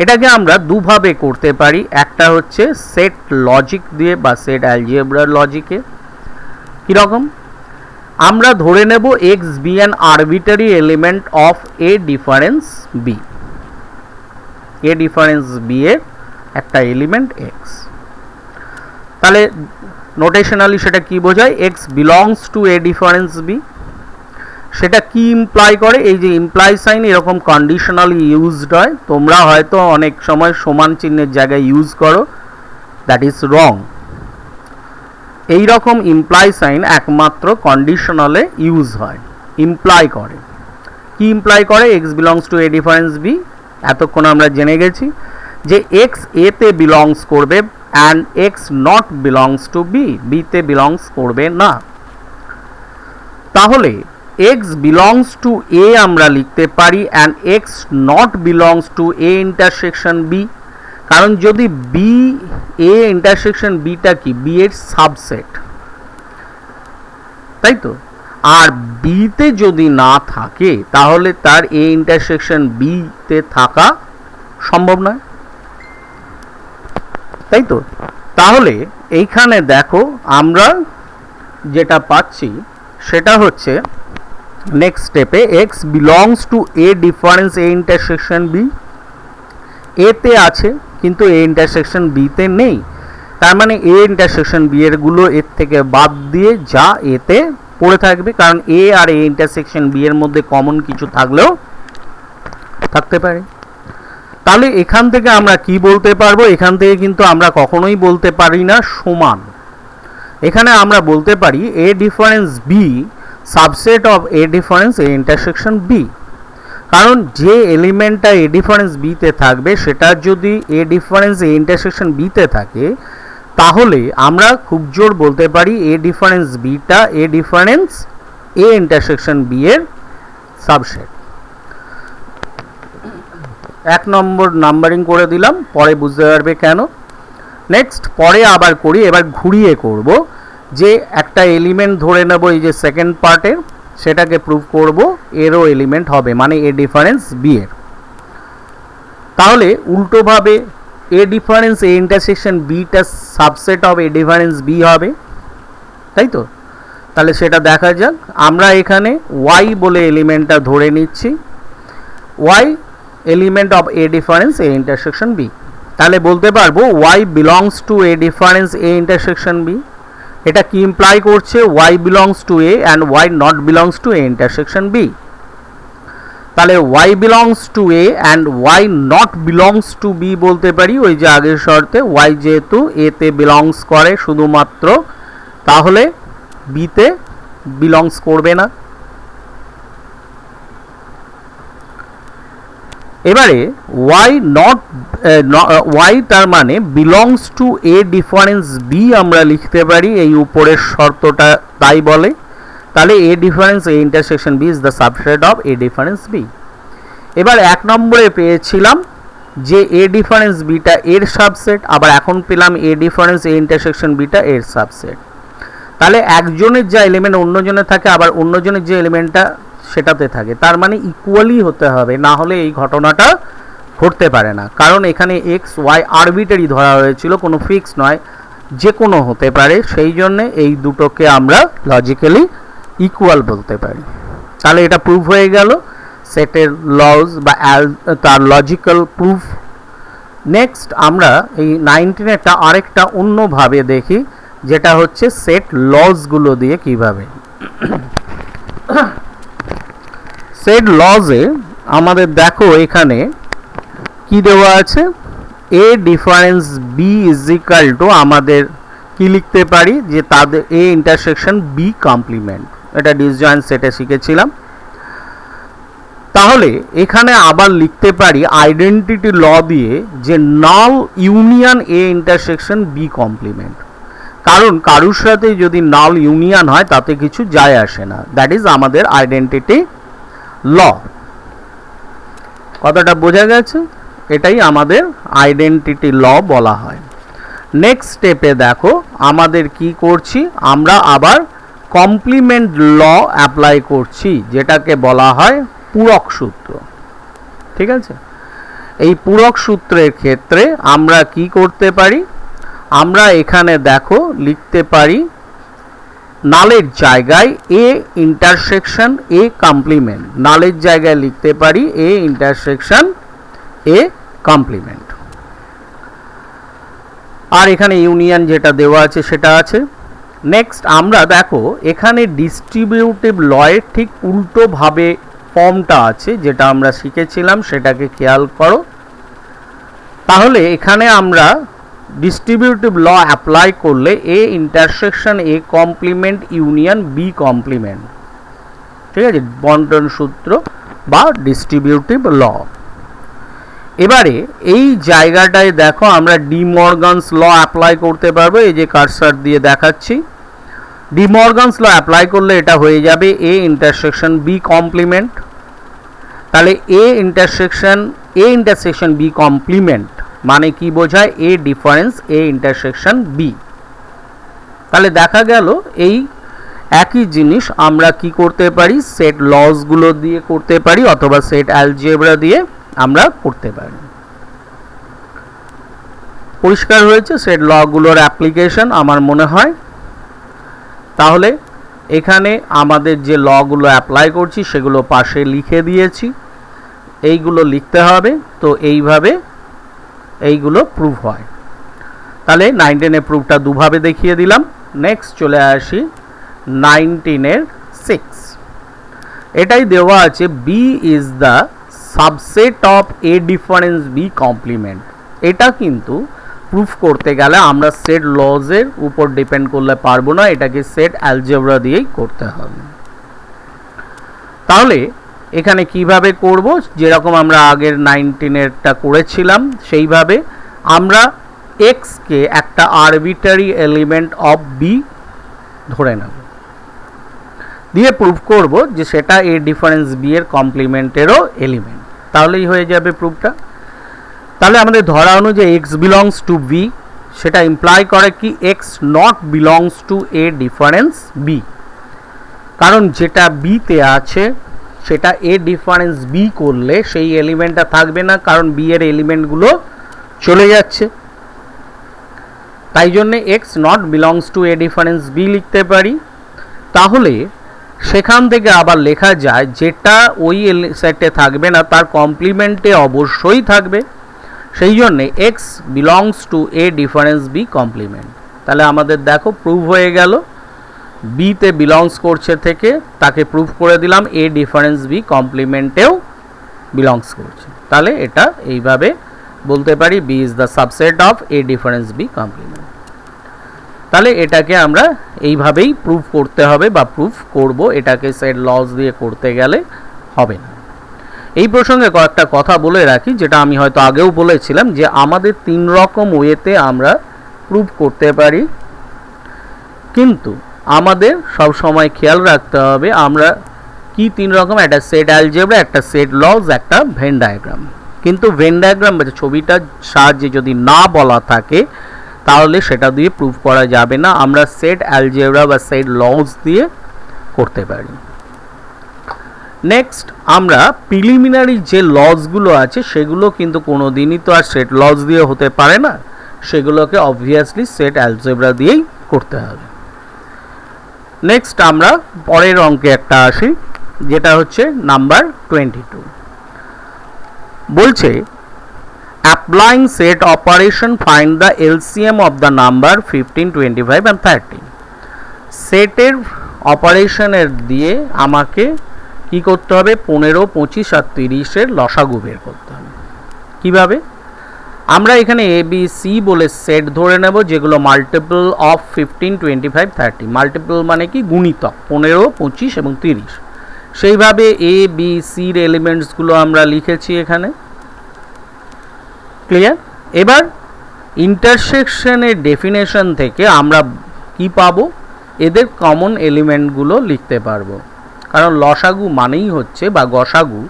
Speaker 1: এটাকে আমরা দুভাবে করতে পারি, একটা হচ্ছে সেট লজিক দিয়ে বা সেট অ্যালজেব্রার লজিকে। কীরকম, আমরা ধরে নেব X be an arbitrary element of A difference B, A difference B এর একটা এলিমেন্ট এক্স। তাহলে নোটেশনালি সেটা কি বোঝায়, X belongs to A difference B. সেটা কি ইমপ্লাই করে, এই যে ইমপ্লাই সাইন এরকম কন্ডিশনালি ইউজড হয়, তোমরা হয়তো অনেক সময় সমান চিহ্নের জায়গায় ইউজ করো, দ্যাট ইজ রং। এই রকম ইমপ্লাই সাইন একমাত্র কন্ডিশনালে ইউজ হয়, ইমপ্লাই করে। কি ইমপ্লাই করে, X belongs to A difference B, এতক্ষণ আমরা জেনে গেছি যে এক্স এ তে বিলংস করবে and x not belongs to B, বিতে বিলংস করবে না। তাহলে এক্স বিলংস টু এ আমরা লিখতে পারি and x not belongs to A intersection B, কারণ যদি বি এ ইন্টারসেকশন বিটা কি, বি এর সাবসেট, তাই তো, আর বিতে যদি না থাকে তাহলে তার এ ইন্টারসেকশন বিতে থাকা সম্ভব নয়, তাই তো। তাহলে এইখানে দেখো আমরা যেটা পাচ্ছি সেটা হচ্ছে নেক্সট স্টেপে X belongs to A difference A intersection B, এতে আছে কিন্তু এ ইন্টারসেকশন বিতে নেই, তার মানে এ ইন্টারসেকশন বি এর গুলো এর থেকে বাদ দিয়ে যা এতে পড়ে থাকবে, কারণ এ আর এ ইন্টারসেকশন বি এর মধ্যে কমন কিছু থাকলেও থাকতে পারে। তাহলে এখান থেকে আমরা কি বলতে পারবো, এখান থেকে কিন্তু আমরা কখনোই বলতে পারি না সমান, এখানে আমরা বলতে পারি A difference B subset of A difference A intersection B, কারণ যে এলিমেন্টটা এ ডিফারেন্স বিতে থাকবে সেটা যদি এ ডিফারেন্স এ ইন্টারসেকশন বিতে থাকে তাহলে আমরা খুব জোর বলতে পারি এ ডিফারেন্স বিটা A difference A intersection B এর সাবসেট। এক নম্বর নাম্বারিং করে দিলাম, পরে বুঝতে পারবে কেন। নেক্সট পরে আবার করি, এবার ঘুরিয়ে করব, যে একটা এলিমেন্ট ধরে নেব এই যে সেকেন্ড পার্টের, সেটাকে প্রুভ করব এরও এলিমেন্ট হবে, মানে এ ডিফারেন্স বি এর। তাহলে উল্টোভাবে এ ডিফারেন্স এ ইন্টারসেকশন বিটা subset of A difference B হবে, তাই তো। তাহলে সেটা দেখা যাক, আমরা এখানে ওয়াই বলে এলিমেন্টটা ধরে নিচ্ছি, y element of A difference A intersection B. তাহলে বলতে পারবো y belongs to A difference A intersection B. এটা কি ইমপ্লাই করছে, y belongs to A and y not belongs to A intersection B. তাহলে y belongs to A and y not belongs to B বলতে পারি, ওই যে আগের শর্তে ওয়াই যেহেতু এতে বিলংস করে শুধুমাত্র, তাহলে বিতে বিলংস করবে না। এবারে ওয়াই নট ওয়াই তার মানে belongs to A difference B আমরা লিখতে পারি, এই উপরের শর্তটা তাই বলে। তাহলে A difference A intersection B is the subset of A difference B. এবার 1 নম্বরে পেয়েছিলাম যে এ ডিফারেন্স বিটা এর সাবসেট, আবার এখন পেলাম এ ডিফারেন্স এ ইন্টারসেকশন বিটা এর সাবসেট। তাহলে একজনের যা এলিমেন্ট অন্যজনের থাকে, আবার অন্যজনের যে এলিমেন্টটা সেটাতে থাকে, তার মানে ইকুয়ালি হতে হবে, না হলে এই ঘটনাটা ঘটতে পারে না। কারণ এখানে এক্স ওয়াই আরবিটারি ধরা হয়েছিল, কোনো ফিক্স নয়, যে কোনো হতে পারে, সেই জন্যে এই দুটোকে আমরা লজিক্যালি ইকুয়াল বলতে পারি। তাহলে এটা প্রুফ হয়ে গেল সেটের লজ বা তার লজিক্যাল প্রুফ। নেক্সট আমরা এই 19-এরটা আরেকটা অন্যভাবে দেখি, যেটা হচ্ছে সেট লজগুলো দিয়ে কিভাবে। সেট লজে আমাদের দেখো এখানে কি দেওয়া আছে, A difference B is equal to, আমাদের কি লিখতে পারি যে তাদের এ ইন্টারসেকশন বি কমপ্লিমেন্ট, এটা ডিসজয়েন্ট সেটে শিখেছিলাম। তাহলে এখানে আবার লিখতে পারি আইডেন্টিটি ল দিয়ে যে null union A intersection B complement. কারণ কারুর সাথে যদি নাল ইউনিয়ন হয় তাতে কিছু যায় আসে না, দ্যাট ইজ আমাদের আইডেন্টিটি ল। কথাটা বোঝা গেছে? এটাই আমাদের আইডেন্টিটি ল বলা হয়। নেক্সট স্টেপে দেখো আমাদের কি করছি, আমরা আবার কমপ্লিমেন্ট ল অ্যাপ্লাই করছি, যেটাকে বলা হয় পূরক সূত্র। ঠিক আছে, এই পূরক সূত্রের ক্ষেত্রে আমরা কি করতে পারি, আমরা এখানে দেখো লিখতে পারি নালের জায়গায় এ ইন্টারসেকশন এ কমপ্লিমেন্ট, নালের জায়গায় লিখতে পারি এ ইন্টারসেকশন এ কমপ্লিমেন্ট, আর এখানে ইউনিয়ন যেটা দেওয়া আছে সেটা আছে। নেক্সট আমরা দেখো এখানে ডিস্ট্রিবিউটিভ লয়ের ঠিক উল্টোভাবে ফর্মটা আছে, যেটা আমরা শিখেছিলাম, সেটাকে খেয়াল করো। তাহলে এখানে আমরা ডিস্ট্রিবিউটিভ ল অ্যাপ্লাই করলে A intersection A complement union B complement, ঠিক আছে, বন্টন সূত্র বা ডিস্ট্রিবিউটিভ ল। এবারে এই জায়গাটায় দেখো আমরা ডি মর্গানস ল অ্যাপ্লাই করতে পারবো, এই যে কার্সার দিয়ে দেখাচ্ছি। ডি মর্গানস ল অ্যাপ্লাই করলে এটা হয়ে যাবে এ ইন্টারসেকশন বি কমপ্লিমেন্ট। তাহলে এ ইন্টারসেকশন বি কমপ্লিমেন্ট মানে কি বোঝায়, A difference A intersection B. তাহলে দেখা গেল এই একই জিনিস আমরা কি করতে পারি, সেট লসগুলো দিয়ে করতে পারি, অথবা সেট অ্যালজেব্রা দিয়ে আমরা করতে পারি। পরিষ্কার হয়েছে সেট লগুলোর অ্যাপ্লিকেশন আমার মনে হয়। তাহলে এখানে আমাদের যে লগুলো অ্যাপ্লাই করছি সেগুলো পাশে লিখে দিয়েছি, এইগুলো লিখতে হবে। তো এইভাবে এইগুলো প্রুফ হয়। তাহলে 19-এর প্রুফটা দুভাবে দেখিয়ে দিলাম। নেক্সট চলে আসি 19-এর 6। এটাই দেওয়া আছে B is the subset of A difference B complement. এটা কিন্তু প্রুফ করতে গেলে আমরা সেট লজের উপর ডিপেন্ড করলে পারবো না, এটাকে সেট অ্যালজেব্রা দিয়েই করতে হবে। তাহলে এখানে কিভাবে করব, যেরকম আমরা আগের 19-এরটা করেছিলাম সেইভাবে আমরা এক্স কে একটা আরবিটারি এলিমেন্ট অফ বি ধরে নেব, দিয়ে প্রুফ করব যে সেটা এ ডিফারেন্স বি এর কমপ্লিমেন্টেরও এলিমেন্ট, তাহলেই হয়ে যাবে প্রুফটা। তাহলে আমাদের ধরা অনুযায়ী এক্স বিলংস টু বি, সেটা ইমপ্লাই করে কি X not belongs to A difference B, কারণ যেটা বিতে আছে সেটা এ ডিফারেন্স বি করলে সেই এলিমেন্টটা থাকবে না, কারণ বি এর এলিমেন্টগুলো চলে যাচ্ছে। তাই জন্যে X not belongs to A difference B লিখতে পারি। তাহলে সেখান থেকে আবার লেখা যায় যেটা ওই সেটে থাকবে না তার কমপ্লিমেন্টে অবশ্যই থাকবে, সেই জন্যে X belongs to A difference B complement. তাহলে আমাদের দেখো প্রুভ হয়ে গেল, বিতে বিলংস করছে থেকে তাকে প্রুভ করে দিলাম এ ডিফারেন্স বি কমপ্লিমেন্টেও বিলংস করছে। তাহলে এটা এইভাবে বলতে পারি B is the subset of A difference B complement. তাহলে এটাকে আমরা এইভাবেই প্রুভ করতে হবে বা প্রুফ করব, এটাকে সেট লস দিয়ে করতে গেলে হবে না। এই প্রসঙ্গে কয়েকটা কথা বলে রাখি, যেটা আমি হয়তো আগেও বলেছিলাম যে আমাদের 3 রকম ওয়েতে আমরা প্রুভ করতে পারি, কিন্তু আমাদের সব সময় খেয়াল রাখতে হবে আমরা কি তিন রকম, একটা সেট অ্যালজেব্রা, একটা সেট লজ, একটা ভেন ডায়াগ্রাম। কিন্তু ভেন ডায়াগ্রাম বা ছবিটার সাহায্যে যদি না বলা থাকে তাহলে সেটা দিয়ে প্রুভ করা যাবে না, আমরা সেট অ্যালজেব্রা বা সেট লজ দিয়ে করতে পারি। নেক্সট আমরা প্রিলিমিনারি যে লজগুলো আছে সেগুলো কিন্তু কোনো দিনই তো আর সেট লজ দিয়ে হতে পারে না, সেগুলোকে অবভিয়াসলি সেট অ্যালজেব্রা দিয়েই করতে হবে। নেক্সট আমরা পরের অঙ্কে একটা আসি, যেটা হচ্ছে নাম্বার 22। বলছে applying set operation find the LCM of the number 15, 25 and 30। সেটের অপারেশনের দিয়ে আমাকে কি করতে হবে, 15, 25 আর 30-এর লসাগু বের করতে হবে। কিভাবে? আমরা এখানে এ বি সি বলে সেট ধরে নেব যেগুলো মাল্টিপল অফ 15, 25, 30। মাল্টিপল মানে কি, গুণিতক 15, 25 এবং 30। সেইভাবে এ বি সির এলিমেন্টসগুলো আমরা লিখেছি এখানে। ক্লিয়ার? এবার ইন্টারসেকশনের ডেফিনেশন থেকে আমরা কি পাবো, এদের কমন এলিমেন্টগুলো লিখতে পারবো। কারণ লসাগু মানেই হচ্ছে বা গসাগু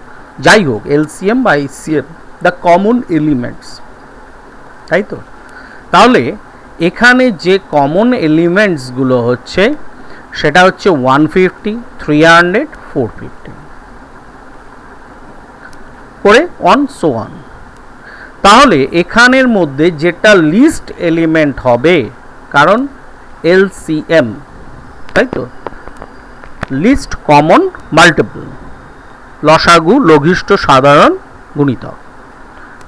Speaker 1: যাই হোক, এলসিএম বা এইচসিএম দ্য কমন এলিমেন্টস, তাই তো? তাহলে এখানে যে কমন এলিমেন্টসগুলো হচ্ছে সেটা হচ্ছে 150, 300, 450 করে অন সো অন। তাহলে এখানের মধ্যে যেটা লিস্ট এলিমেন্ট হবে, কারণ এলসিএম, তাই তো, লিস্ট কমন মাল্টিপল, লসাগু লঘিষ্ঠ সাধারণ গুণিতক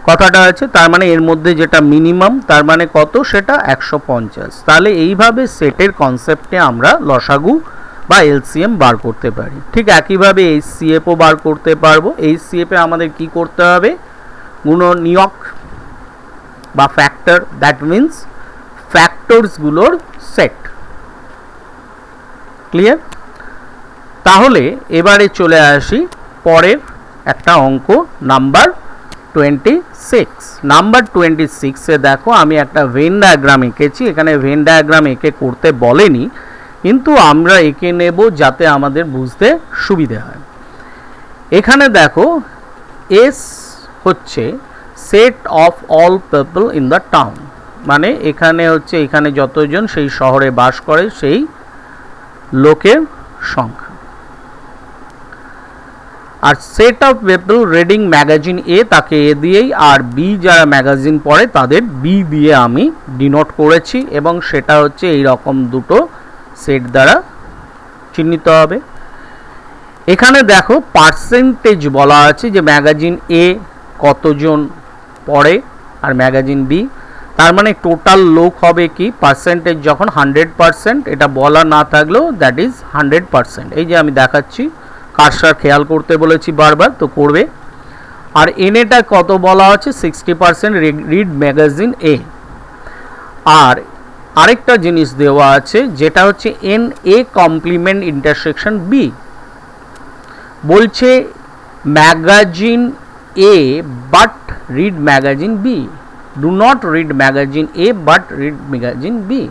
Speaker 1: কথাটা আছে, তার মানে এর মধ্যে যেটা মিনিমাম তার মানে কত, সেটা 150। তাহলে এইভাবে সেটের কনসেপ্টে আমরা লসাগু বা এলসিএম বার করতে পারি। ঠিক একইভাবে এইচসিএফও বার করতে পারবো। এইচসিএফে আমাদের কি করতে হবে, গুণনীয়ক বা ফ্যাক্টর, দ্যাট মিন্স ফ্যাক্টরসগুলোর সেট। ক্লিয়ার? তাহলে এবারে চলে আসি পরের একটা অঙ্ক, নাম্বার 26। নাম্বার 26-এ দেখো আমি একটা ভেন ডায়াগ্রাম এঁকেছি। এখানে ভেন ডায়াগ্রাম এঁকে করতে বলেনি, কিন্তু আমরা এঁকে নেব যাতে আমাদের বুঝতে সুবিধে হয়। এখানে দেখো এস হচ্ছে set of all people in the town, মানে এখানে হচ্ছে এখানে যতজন সেই শহরে বাস করে সেই লোকের সংখ্যা। আর set of people reading magazine A, তাকে এ দিয়েই, আর বি যারা ম্যাগাজিন পড়ে তাদের বি দিয়ে আমি ডিনোট করেছি, এবং সেটা হচ্ছে এই রকম দুটো সেট দ্বারা চিহ্নিত হবে। এখানে দেখো পার্সেন্টেজ বলা আছে যে ম্যাগাজিন এ কতজন পড়ে আর ম্যাগাজিন বি, তার মানে টোটাল লোক হবে কি, পার্সেন্টেজ যখন 100%, এটা বলা না থাকলেও দ্যাট ইজ 100%। এই যে আমি দেখাচ্ছি, কারসার খেয়াল করতে বলেছি বারবার, তো করবে। আর এনএটা কত বলা আছে, 60% রিড ম্যাগাজিন এ। আর আরেকটা জিনিস দেওয়া আছে যেটা হচ্ছে n A complement intersection B, বলছে magazine A but read magazine B, do not read magazine A but read magazine B.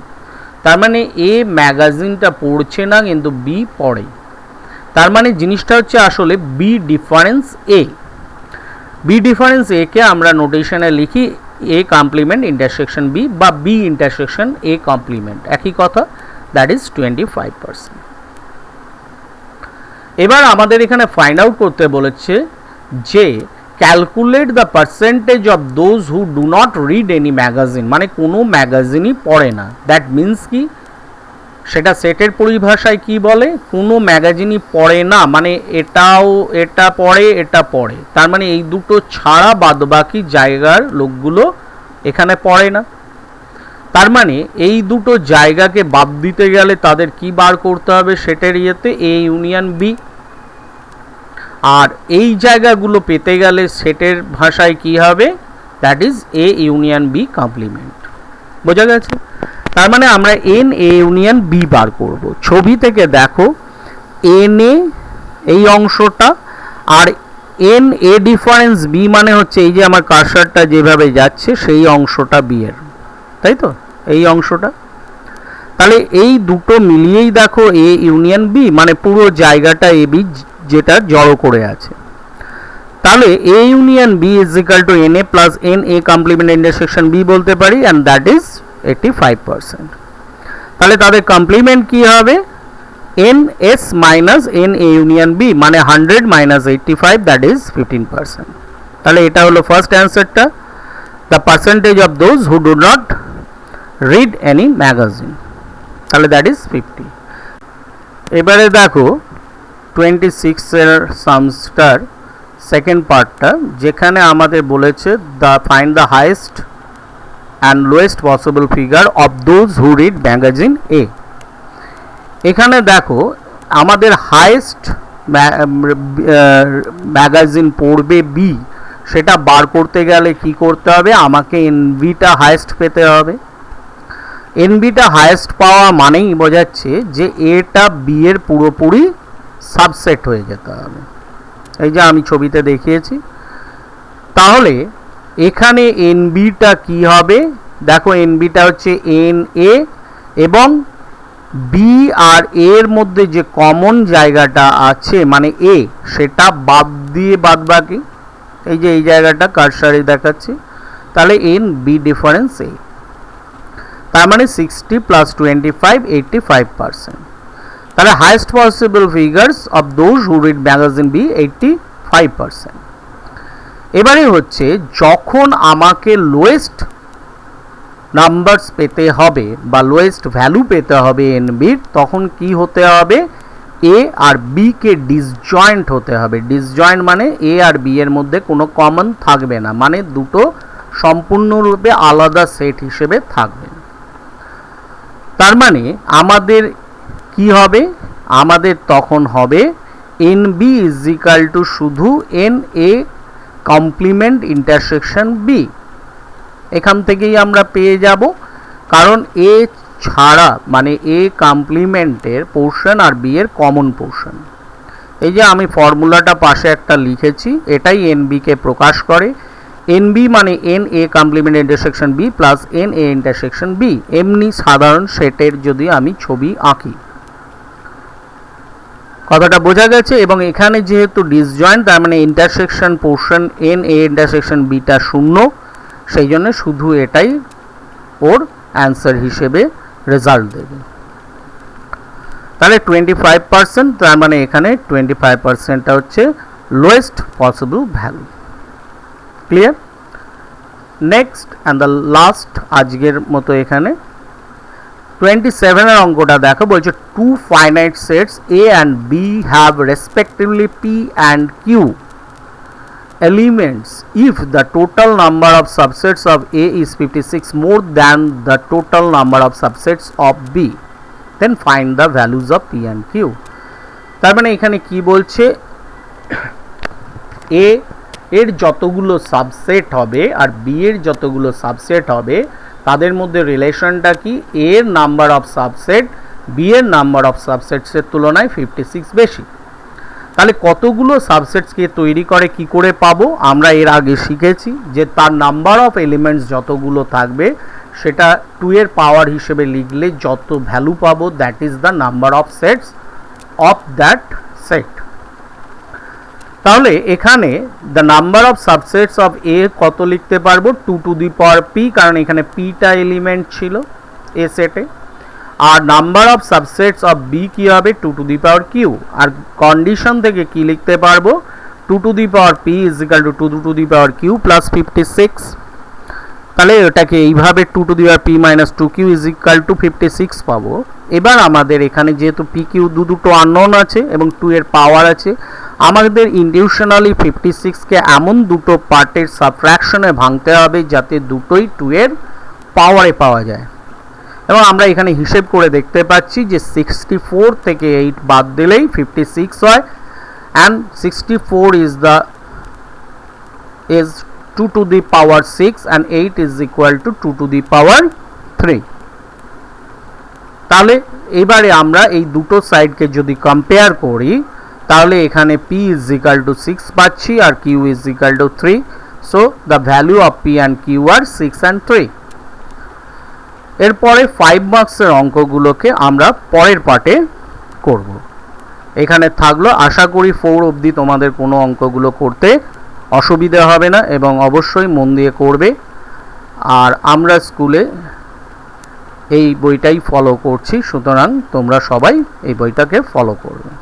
Speaker 1: তার মানে এ ম্যাগাজিনটা পড়ছে না কিন্তু বি পড়ে। তার মানে জিনিসটা হচ্ছে আসলে বি ডিফারেন্স এ। বি ডিফারেন্স এ কে আমরা নোটেশনে লিখি এ কমপ্লিমেন্ট ইন্টারসেকশন বি বা বি ইন্টারসেকশন এ কমপ্লিমেন্ট, একই কথা, দ্যাট ইজ 25%। এবার আমাদের এখানে ফাইন্ড আউট করতে বলেছে যে calculate the percentage of those who do not read any magazine, মানে কোনো ম্যাগাজিনই পড়ে না। দ্যাট মিন্স কি, সেটা সেটের পরিভাষায় কি বলে, কোনো ম্যাগাজিনই পড়ে না, মানে এটাও এটা পড়ে এটা পড়ে, তার মানে এই দুটো ছাড়া বাদবাকি জায়গার লোকগুলো এখানে পড়ে না। তার মানে এই দুটো জায়গাকে বাদ দিতে গেলে তাদের কি বার করতে হবে, সেটের ইয়েতে এ ইউনিয়ন বি। আর এই জায়গাগুলো পেতে গেলে সেটের ভাষায় কি হবে, that is A union B complement. বোঝা গেছে? তার মানে আমরা এন এ ইউনিয়ন বি বার করব। ছবি থেকে দেখো এন এ এই অংশটা, আর এন এ ডিফারেন্স বি মানে হচ্ছে এই যে আমার কার্সারটা যেভাবে যাচ্ছে সেই অংশটা বি এর, তাই তো, এই অংশটা। তাহলে এই দুটো মিলিয়েই দেখো এ ইউনিয়ন বি, মানে পুরো জায়গাটা এ বি যেটা জড়ো করে আছে। তাহলে A union B is equal to N A plus N A complement intersection B বলতে পারি, অ্যান্ড দ্যাট ইজ 85%। তাহলে তাদের কমপ্লিমেন্ট কি হবে? N S minus N A union B, মানে 100 মাইনাস 85, দ্যাট ইজ 15%। তাহলে এটা হলো ফার্স্ট অ্যান্সারটা, the percentage of those who do not read any magazine, তাহলে দ্যাট ইজ 50। এবারে দেখো 26 এর সামসটার সেকেন্ড পার্টটা, যেখানে আমাদের বলেছে find the highest and lowest possible figure of those who read magazine A. এখানে দেখো আমাদের হাইয়েস্ট ম্যাগাজিন পড়বে বি, সেটা বার করতে গেলে কি করতে হবে? আমাকে এনবিটা হাইয়েস্ট পেতে হবে। এনবিটা হাইয়েস্ট পাওয়া মানেই বোঝাচ্ছে যে এটা বি এর পুরোপুরি সাবসেট হয়ে যেতে হবে, এই যে আমি ছবিতে দেখিয়েছি। তাহলে এখানে এনবিটা কি হবে? দেখো এনবিটা হচ্ছে এন এ, এবং বি আর এর মধ্যে যে কমন জায়গাটা আছে মানে এ, সেটা বাদ দিয়ে বাদবাকি, এই যে এই জায়গাটা কারসারে দেখাচ্ছি, তাহলে এন বি ডিফারেন্স এ, তার মানে 60 প্লাস 25 85%। তাহলে highest possible figures of those who read magazine B 85%। এবারে হচ্ছে যখন আমাকে লোয়েস্ট নাম্বারস পেতে হবে বা লোয়েস্ট ভ্যালু পেতে হবে এনবির, তখন কি হতে হবে? এ আর বি কে ডিসজয়েন্ট হতে হবে। ডিসজয়েন্ট মানে এ আর বি এর মধ্যে কোনো কমন থাকবে না, মানে দুটো সম্পূর্ণরূপে আলাদা সেট হিসেবে থাকবে। তার মানে আমাদের কি হবে? আমাদের তখন হবে n B is equal to শুধু n A complement intersection B. এখান থেকেই আমরা পেয়ে যাব, কারণ এ ছাড়া মানে এ কমপ্লিমেন্টের পোর্শন আর বি এর কমন পোর্শন। এই যে আমি ফর্মুলাটা পাশে একটা লিখেছি, এটাই এন বি কে প্রকাশ করে। এন বি মানে N A complement intersection B plus N A intersection B. এমনি সাধারণ সেটের যদি আমি ছবি আঁকি, কথাটা বোঝা গেছে। এবং এখানে যেহেতু ডিসজয়েন্ট, তার মানে intersection portion N A intersection beta শূন্য, সেই জন্য শুধু এটাই ওর অ্যান্সার হিসেবে রেজাল্ট দেবে। তাহলে 25%, তার মানে এখানে 25%টা হচ্ছে lowest possible value. Clear? Next and the last আজকের মতো এখানে 27 এর অঙ্কটা দেখো, বলছে two finite sets A and B have respectively P and Q elements if the total number of subsets of A is 56 more than the total number of subsets of B, then find the values of P and Q. তার মানে এখানে কি বলছে? A এর যতগুলো subset হবে আর B এর যতগুলো সাবসেট হবে, তাদের মধ্যে রিলেশনটা কি? A এর নাম্বার অফ সাবসেট B এর নাম্বার অফ সাবসেটসের তুলনায় 56 বেশি। তাহলে কতগুলো সাবসেটসকে তৈরি করে কি করে পাবো? আমরা এর আগে শিখেছি যে তার নাম্বার অফ এলিমেন্টস যতগুলো থাকবে সেটা 2 এর পাওয়ার হিসেবে লিখলে যত ভ্যালু পাবো, that is the number of sets of that set. তাহলে এখানে the number of subsets of A কত লিখতে পারবো? 2 টু দি পাওয়ার পি, কারণ এখানে পিটা এলিমেন্ট ছিল এ সেটে। আর number of subsets of B কি হবে? 2 টু দি পাওয়ার কিউ। আর কন্ডিশন থেকে কি লিখতে পারবো? 2 to the power p is equal to 2 to the power q plus 56। তাহলে এটাকে এইভাবে 2 to the power p minus 2q is equal to 56 পাবো। এবার আমাদের এখানে যেহেতু পি কিউ দুটো আননোন আছে এবং 2 এর পাওয়ার আছে, আমাদের ইনটিউশনালি 56কে এমন দুটো পার্টের সাবট্রাকশনে ভাঙতে হবে যাতে দুটোই 2 এর পাওয়ারে পাওয়া যায়। এবং আমরা এখানে হিসেব করে দেখতে পাচ্ছি যে 64 থেকে 8 বাদ দিলেই 56 হয়, and 64 is 2 to the power 6 and 8 is equal to 2 to the power 3। তাহলে এবারে আমরা এই দুটো সাইডকে যদি কম্পেয়ার করি, তাহলে এখানে p is equal to 6 পাচ্ছি আর q is equal to 3, so the value of p and q are 6 and 3। এরপরে 5 মার্কসের অঙ্কগুলোকে আমরা পরের পার্টে করব। এখানে থাকলো, আশা করি 4 অবধি তোমাদের কোনো অঙ্কগুলো করতে অসুবিধা হবে না এবং অবশ্যই মন দিয়ে করবে। আর আমরা স্কুলে এই বইটাই ফলো করছি, সুতরাং তোমরা সবাই এই বইটাকে ফলো করবে।